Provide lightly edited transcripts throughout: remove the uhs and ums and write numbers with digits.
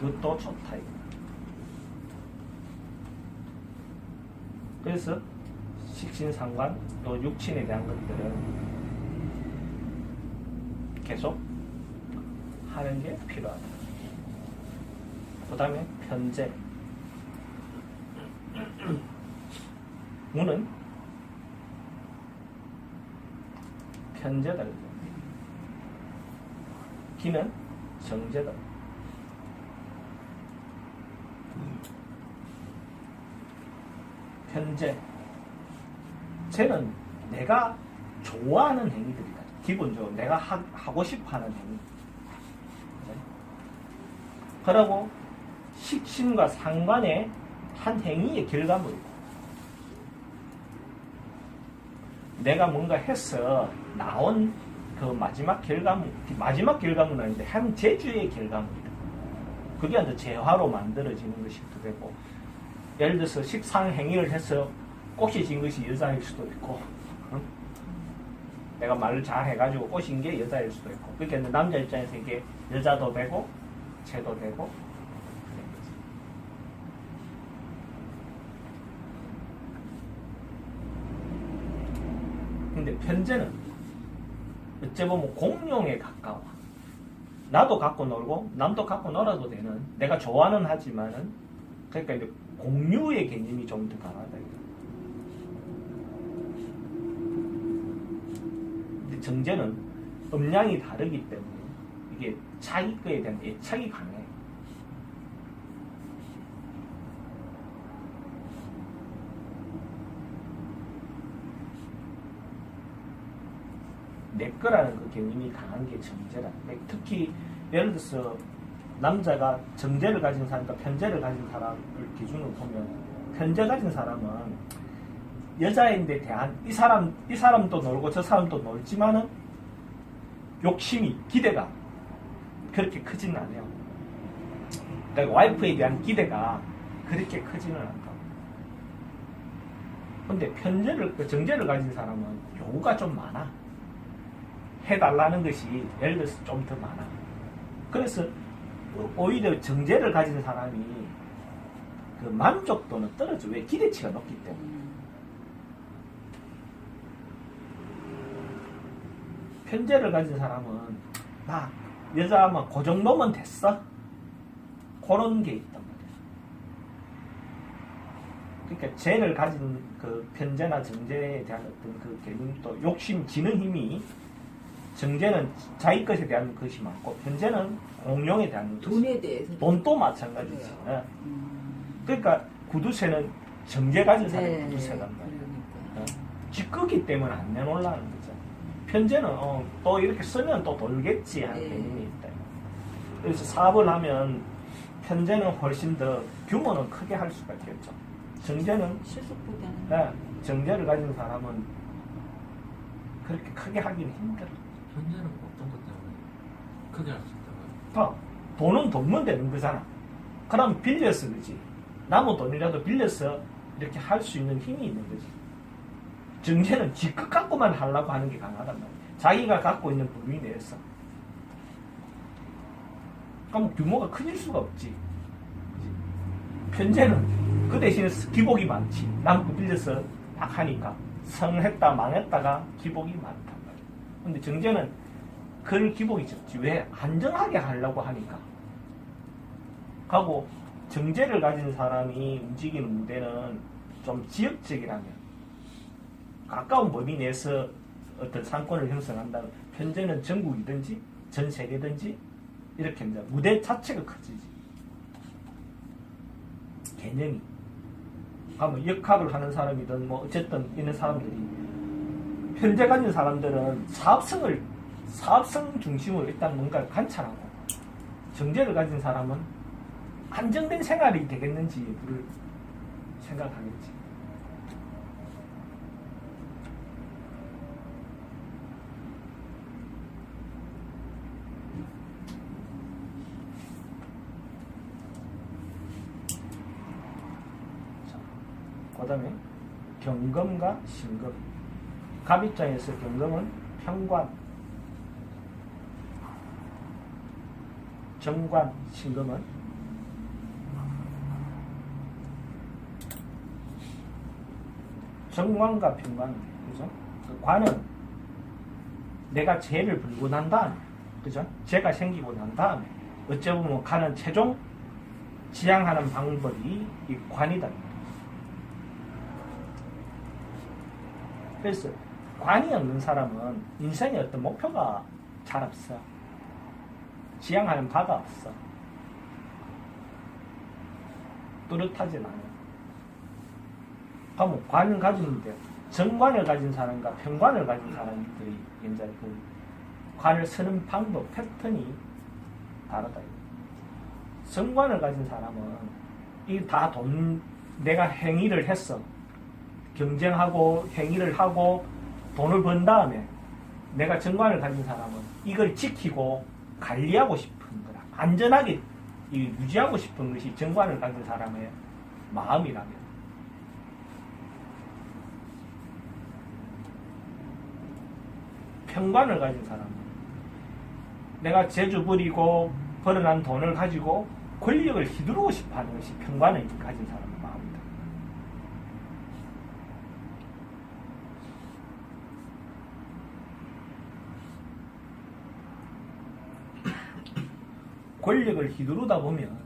그것도 좋다. 그래서 식신상관 또 육친에 대한 것들은 계속 하는 게 필요하다. 그 다음에 편재. 무는 편재다. 기는 정재다. 편재. 쟤는 내가 좋아하는 행위들이다. 기본적으로 내가 하고 싶어 하는 행위. 그러고 식신과 상관의 한 행위의 결과물이다. 내가 뭔가 해서 나온 그 마지막 결과물은 아닌데 한 재주의 결과물이다. 그게 이제 재화로 만들어지는 것이기도 되고, 예를 들어서 식상 행위를 해서 꽃이 진 것이 여자일 수도 있고, 내가 말을 잘 해가지고 꽃인 게 여자일 수도 있고, 그렇게 남자 입장에서 이게 여자도 되고 채도 되고. 근데 편재는 어째 보면 공룡에 가까워. 나도 갖고 놀고 남도 갖고 놀아도 되는, 내가 좋아는 하지만은, 그러니까 이제 공유의 개념이 좀 더 강하다. 근데 정제는 음량이 다르기 때문에 이게 자기 거에 대한 애착이 강해. 내 거라는 그 개념이 강한 게 정제라. 특히 예를 들어서 남자가 정제를 가진 사람과 편제를 가진 사람을 기준으로 보면, 편제 가진 사람은 여자인데 대한 이 사람도 놀고 저 사람도 놀지만은 욕심이, 기대가 그렇게 크지는 않아요. 그러니까 와이프에 대한 기대가 그렇게 크지는 않다고. 근데 정제를 가진 사람은 요구가 좀 많아. 해달라는 것이 예를 들어서 좀 더 많아. 그래서 오히려 정제를 가진 사람이 그 만족도는 떨어져. 왜? 기대치가 높기 때문에. 편제를 가진 사람은 막 여자만 그 정도면 됐어? 그런 게 있단 말이야. 그러니까 죄를 가진 그 편제나 정제에 대한 어떤 그 개념도 욕심, 지는 힘이, 정제는 자기 것에 대한 것이 많고 편제는 공룡에 대한 것이. 돈에 대해서. 돈도 마찬가지지. 그러니까 구두쇠는 정제 가진 사람이 네, 구두쇠란 말이야. 그러니까. 쥐끄기 때문에 안 내놓으려는 거죠. 편제는 또 이렇게 쓰면 또 돌겠지 하는 네. 개념이 있다. 그래서 사업을 하면 편제는 훨씬 더 규모는 크게 할 수가 있겠죠. 정제는 실속보다는. 정제를 가진 사람은 그렇게 크게 하기는 힘들어. 편제는 어떤 것 때문에 크게 할 수 있다고요? 돈은 돈만 되는 거잖아. 그럼 빌려서 그지. 남은 돈이라도 빌려서 이렇게 할 수 있는 힘이 있는 거지. 정제는 지껏 갖고만 하려고 하는 게 강하단 말이야. 자기가 갖고 있는 범위 내에서. 그럼 규모가 커질 수가 없지. 편제는 그 대신에 기복이 많지. 남 거 빌려서 딱 하니까 성했다 망했다가 기복이 많단 말이야. 근데 정제는 그럴 기복이 적지. 왜? 안정하게 하려고 하니까. 하고 정제를 가진 사람이 움직이는 무대는 좀 지역적이라면, 가까운 범위 내에서 어떤 상권을 형성한다면, 편제는 전국이든지 전 세계든지 이렇게 이제 무대 자체가 커지지. 개념이. 뭐 역학을 하는 사람이든 뭐 어쨌든 이런 사람들이, 편제 가진 사람들은 사업성 중심으로 일단 뭔가를 관찰하고, 정제를 가진 사람은 안정된 생활이 되겠는지를 생각하겠지. 그 다음에 경금과 신금. 갑 입장에서 경금은 평관, 정관, 신금은 정관과 편관, 그죠? 그 관은 내가 죄를 불고 난 다음에, 그죠? 죄가 생기고 난 다음에, 어찌 보면 관은 최종 지향하는 방법이 이 관이다. 그래서 관이 없는 사람은 인생에 어떤 목표가 잘 없어. 지향하는 바가 없어. 뚜렷하진 않아. 그러면 관을 가지는데 정관을 가진 사람과 편관을 가진 사람들이 이제 그 관을 쓰는 방법, 패턴이 다르다. 정관을 가진 사람은 이 다 내가 행위를 했어. 경쟁하고 행위를 하고 돈을 번 다음에 내가 정관을 가진 사람은 이걸 지키고 관리하고 싶은 거라. 안전하게 유지하고 싶은 것이 정관을 가진 사람의 마음이라면, 편관을 가진 사람은 내가 재주 부리고 벌어난 돈을 가지고 권력을 휘두르고 싶어 하는 것이 편관을 가진 사람의 마음이다. 권력을 휘두르다 보면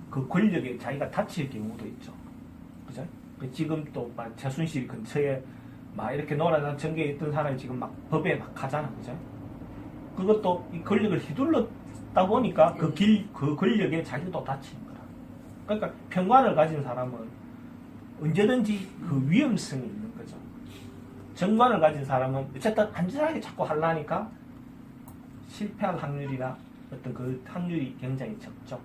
그 권력에 자기가 다칠 경우도 있죠. 그죠? 지금 또 막 최순실 근처에 막 이렇게 놀아난 전개에 있던 사람이 지금 막 법에 막 가잖아. 그죠? 그것도 이 권력을 휘둘렀다 보니까 그 권력에 자기가 또 다치는 거라. 그러니까 편관을 가진 사람은 언제든지 그 위험성이 있는 거죠. 정관을 가진 사람은 어쨌든 안전하게 자꾸 하려니까 실패할 확률이나 어떤 그 확률이 굉장히 적죠.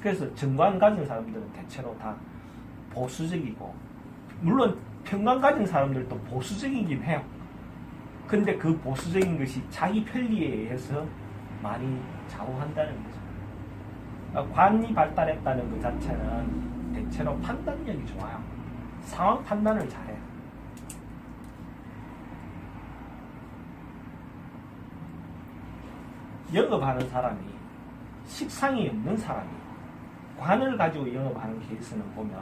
그래서 정관 가진 사람들은 대체로 다 보수적이고, 물론 편관 가진 사람들도 보수적이긴 해요. 근데 그 보수적인 것이 자기 편리에 의해서 많이 좌우한다는 거죠. 그러니까 관이 발달했다는 것 자체는 대체로 판단력이 좋아요. 상황 판단을 잘해. 영업하는 사람이 식상이 없는 사람이 관을 가지고 영업하는 케이스는 보면,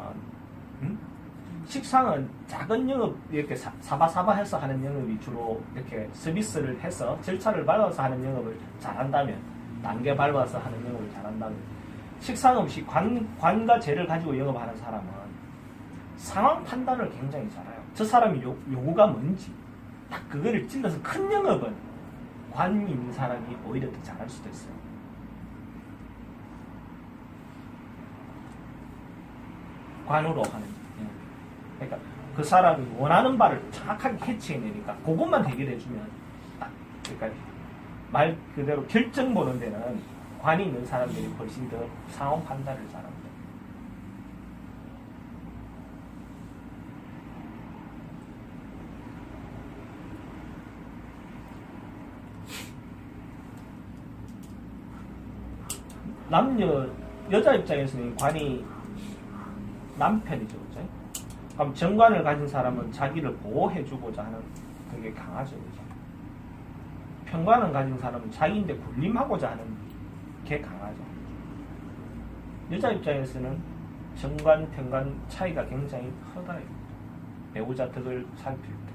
식상은 작은 영업, 이렇게 사바사바해서 하는 영업이 주로 이렇게 서비스를 해서 절차를 밟아서 하는 영업을 잘한다면, 단계 밟아서 하는 영업을 잘한다면, 식상 없이 관과 재를 가지고 영업하는 사람은 상황 판단을 굉장히 잘해요. 저 사람이 요구가 뭔지 딱 그거를 찔러서 큰 영업은 관이 있는 사람이 오히려 더 잘할 수도 있어요. 관으로 하는. 그러니까 그 사람이 원하는 바를 정확하게 캐치해내니까 그것만 해결해주면 딱, 그러니까 말 그대로 결정 보는 데는 관이 있는 사람들이 훨씬 더 상황 판단을 잘합니다. 여자 입장에서는 관이 남편이죠. 그죠? 그럼 정관을 가진 사람은 자기를 보호해주고자 하는 그게 강하죠. 그죠? 편관을 가진 사람은 자기인데 군림하고자 하는 게 강하죠. 여자 입장에서는 정관, 편관 차이가 굉장히 크다. 배우자 덕을 살필 때.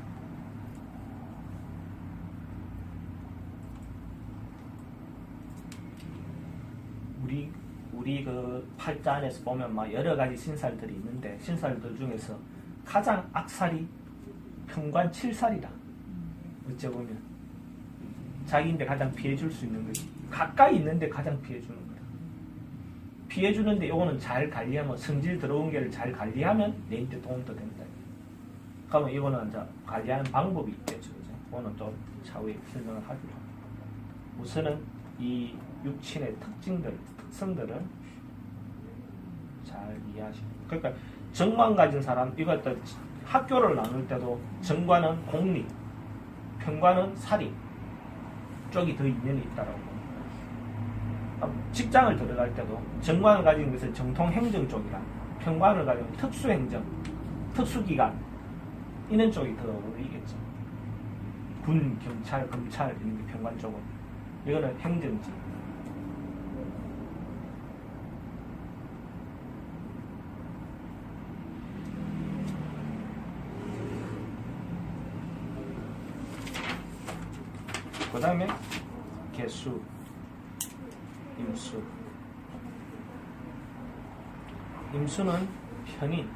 우리 그 팔자 안에서 보면 막 여러 가지 신살들이 있는데, 신살들 중에서 가장 악살이 편관 7살이다. 어째 보면 자기인데 가장 피해줄 수 있는 거지. 가까이 있는데 가장 피해주는 거다. 피해주는데 요거는 잘 관리하면, 성질 들어온 게를 잘 관리하면 내한테 도움도 된다. 그러면 이거는 이제 관리하는 방법이 있겠죠. 그거는 좀 차후에 설명을 하기로 합니다. 우선은 이 육친의 특성들은 잘 이해하시고, 그러니까 정관 가진 사람, 이것도 학교를 나눌 때도 정관은 공립, 편관은 사립 쪽이 더 인연이 있다라고 봅니다. 직장을 들어갈 때도 정관을 가진 것은 정통행정 쪽이랑 편관을 가진 특수행정, 특수기관 이런 쪽이 더 어울리겠죠. 군, 경찰, 검찰 이런 게 편관 쪽은, 이거는 행정직. 그 다음에 개수, 임수. 임수는 편인,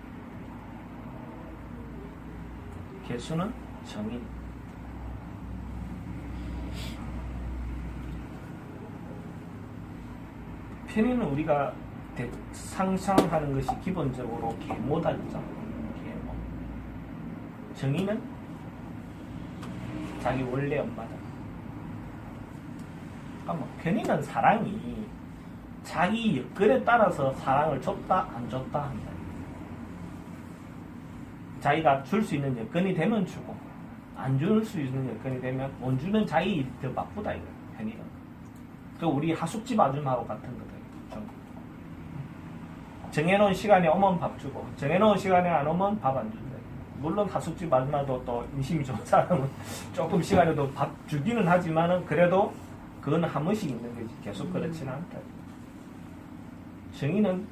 개수는 정인. 편인은 우리가 상상하는 것이 기본적으로 계모다, 그죠? 계모. 정인은 자기 원래 엄마다. 그러니까 편인은 사랑이 자기 여건에 따라서 사랑을 줬다 안 줬다 한다. 자기가 줄 수 있는 여건이 되면 주고 안 줄 수 있는 여건이 되면 못 주면 자기 일이 더 바쁘다 이거. 편인은. 그 우리 하숙집 아줌마하고 같은 거다. 정해놓은 시간에 오면 밥 주고 정해놓은 시간에 안 오면 밥 안 준다. 물론 하숙집 아줌마도 또 인심이 좋은 사람은 조금 시간에도 밥 주기는 하지만은 그래도 그건 한 번씩 있는 거지. 계속 그렇지는 않다. 정의는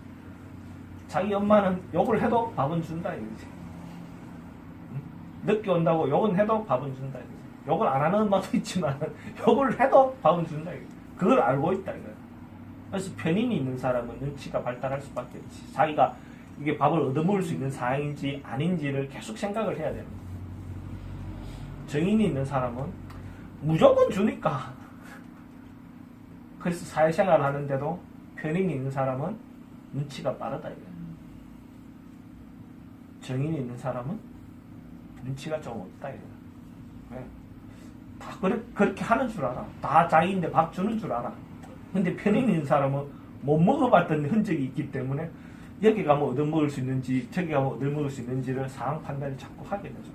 자기 엄마는 욕을 해도 밥은 준다 이거지. 늦게 온다고 욕은 해도 밥은 준다 이거지. 욕을 안 하는 엄마도 있지만 욕을 해도 밥은 준다 이거지. 그걸 알고 있다 이거야. 그래서 편인이 있는 사람은 눈치가 발달할 수밖에 없지. 자기가 이게 밥을 얻어먹을 수 있는 상황인지 아닌지를 계속 생각을 해야 되는 거야. 정인이 있는 사람은 무조건 주니까. 그래서 사회생활을 하는데도 편인이 있는 사람은 눈치가 빠르다 이거야. 정인이 있는 사람은 눈치가 좀 없다 이거야. 왜? 다 그렇게 하는 줄 알아. 다 자기인데 밥 주는 줄 알아. 근데 편인이 있는 사람은 못 먹어봤던 흔적이 있기 때문에 여기 가면 얻어먹을 수 있는지 저기 가면 얻어먹을 수 있는지를 상황 판단을 자꾸 하게 되죠.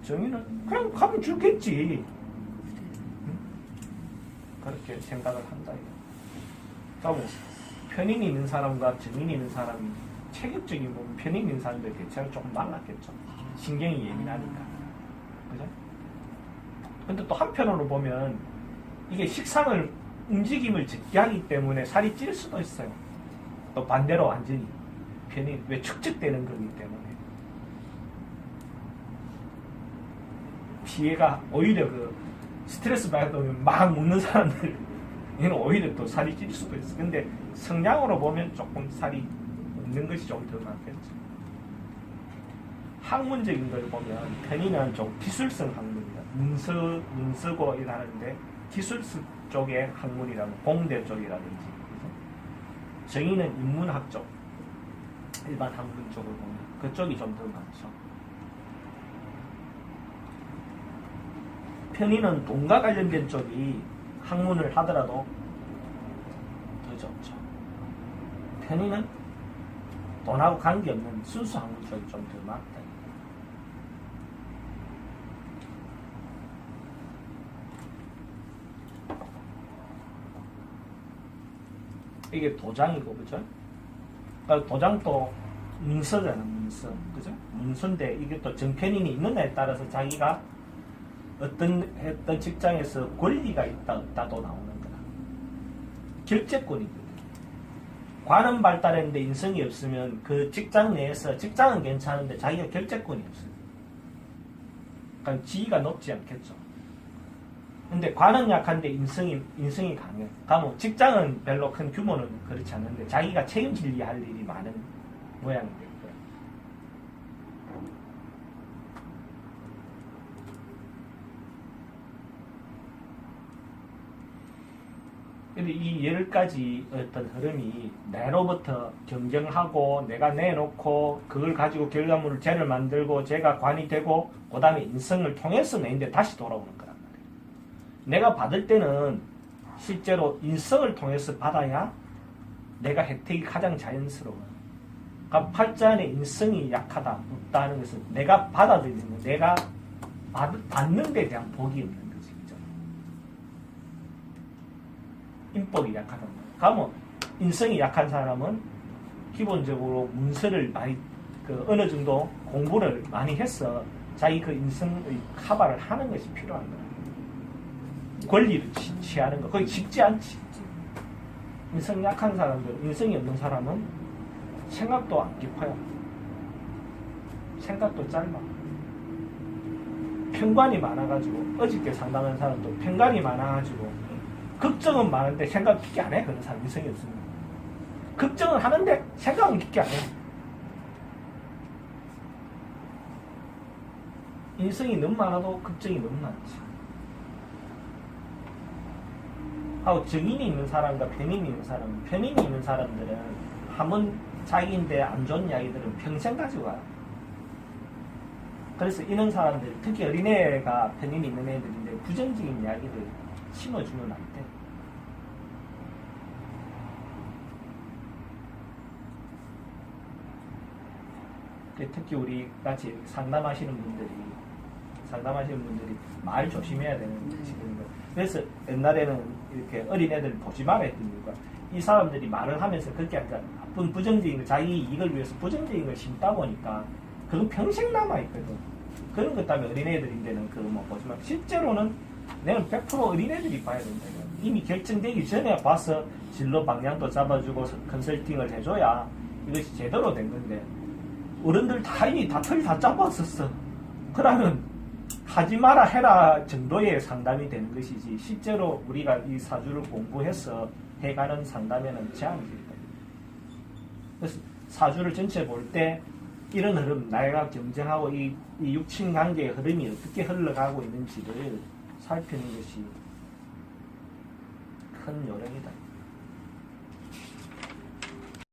정의는 그냥 가면 줄겠지. 응? 그렇게 생각을 한다. 그러면 편인이 있는 사람과 정인이 있는 사람이 체격적인 부분 편인이 있는 사람들 대체로 조금 말랐겠죠. 신경이 예민하니까. 그죠? 근데 또 한편으로 보면 이게 식상을 움직임을 적게 하기 때문에 살이 찔 수도 있어요. 또 반대로 완전히 편인 왜 축적되는 거기 때문에 피해가 오히려 그 스트레스 받으면 막 먹는 사람들 얘는 오히려 또 살이 찔 수도 있어. 근데 성량으로 보면 조금 살이 없는 것이 좀 더 낫겠죠. 학문적인 걸 보면 편인은 좀 기술성 학문이다. 문서고 일하는데 기술성 쪽의 학문이라고 공대 쪽이라든지 정의는 인문학 쪽 일반 학문 쪽을 보면 그쪽이 좀 더 많죠. 편인은 돈과 관련된 쪽이 학문을 하더라도 더 좋죠. 편인은 돈하고 관계없는 순수 학문 쪽이 좀 더 많다. 이게 도장이고, 그죠? 그러니까 도장도 문서잖아, 문서. 그죠? 문서인데 이게 또 정편인이 있느냐에 따라서 자기가 어떤 직장에서 권리가 있다, 없다도 나오는 거야. 결재권이거든. 관은 발달했는데 인성이 없으면 그 직장 내에서 직장은 괜찮은데 자기가 결재권이 없어요. 그러니까 지위가 높지 않겠죠. 근데 관은 약한데 인성이 강해. 그러면 직장은 별로 큰 규모는 그렇지 않은데 자기가 책임질 할 일이 많은 모양이 될 거야. 근데 이 10가지 어떤 흐름이 내로부터 경쟁하고 내가 내놓고 그걸 가지고 결과물을 쟤를 만들고 쟤가 관이 되고 그 다음에 인성을 통해서 내는데 다시 돌아오는 거란 말이에요. 내가 받을 때는 실제로 인성을 통해서 받아야 내가 혜택이 가장 자연스러워요. 그러니까 팔자 안에 인성이 약하다, 없다 하는 것은 내가 받아들이는, 내가 받는 데 대한 복이 없는 거지. 그죠? 인복이 약하단 말이야. 그러면 인성이 약한 사람은 기본적으로 문서를 많이, 어느 정도 공부를 많이 해서 자기 그 인성의 커버를 하는 것이 필요한 거야. 권리를 취하는 거. 거의 쉽지 않지. 인성이 약한 사람들, 인성이 없는 사람은 생각도 안 깊어요. 생각도 짧아. 편관이 많아가지고 어저께 상담한 사람도 편관이 많아가지고 걱정은 많은데 생각 깊게 안 해. 그런 사람 인성이 없습니다. 걱정은 하는데 생각은 깊게 안 해. 인성이 너무 많아도 걱정이 너무 많지. 하고 정인이 있는 사람과 편인이 있는 사람, 편인이 있는 사람들은 한번 자기인데 안 좋은 이야기들은 평생 가지고 가요. 그래서 이런 사람들, 특히 어린애가 편인이 있는 애들인데 부정적인 이야기를 심어주면 안 돼. 특히 우리 같이 상담하시는 분들이 말 조심해야 되는 지금. 그래서 옛날에는 이렇게 어린애들 보지 말아 했던 이유가 이 사람들이 말을 하면서 그렇게 하니까 나쁜 부정적인 걸, 자기 이익을 위해서 부정적인 걸 심다 보니까 그건 평생 남아있거든. 그런 것 때문에 어린애들인데는 그거 뭐 보지 마. 실제로는 내가 100% 어린애들이 봐야 된다. 이미 결정되기 전에 봐서 진로 방향도 잡아주고 컨설팅을 해줘야 이것이 제대로 된 건데 어른들 다 이미 털이 다 잡았었어. 그러면 하지 마라 해라 정도의 상담이 되는 것이지 실제로 우리가 이 사주를 공부해서 해가는 상담에는 제한이 있다. 그래서 사주를 전체 볼 때 이런 흐름, 나이가 경쟁하고 이 육친 관계의 흐름이 어떻게 흘러가고 있는지를 살피는 것이 큰 요령이다.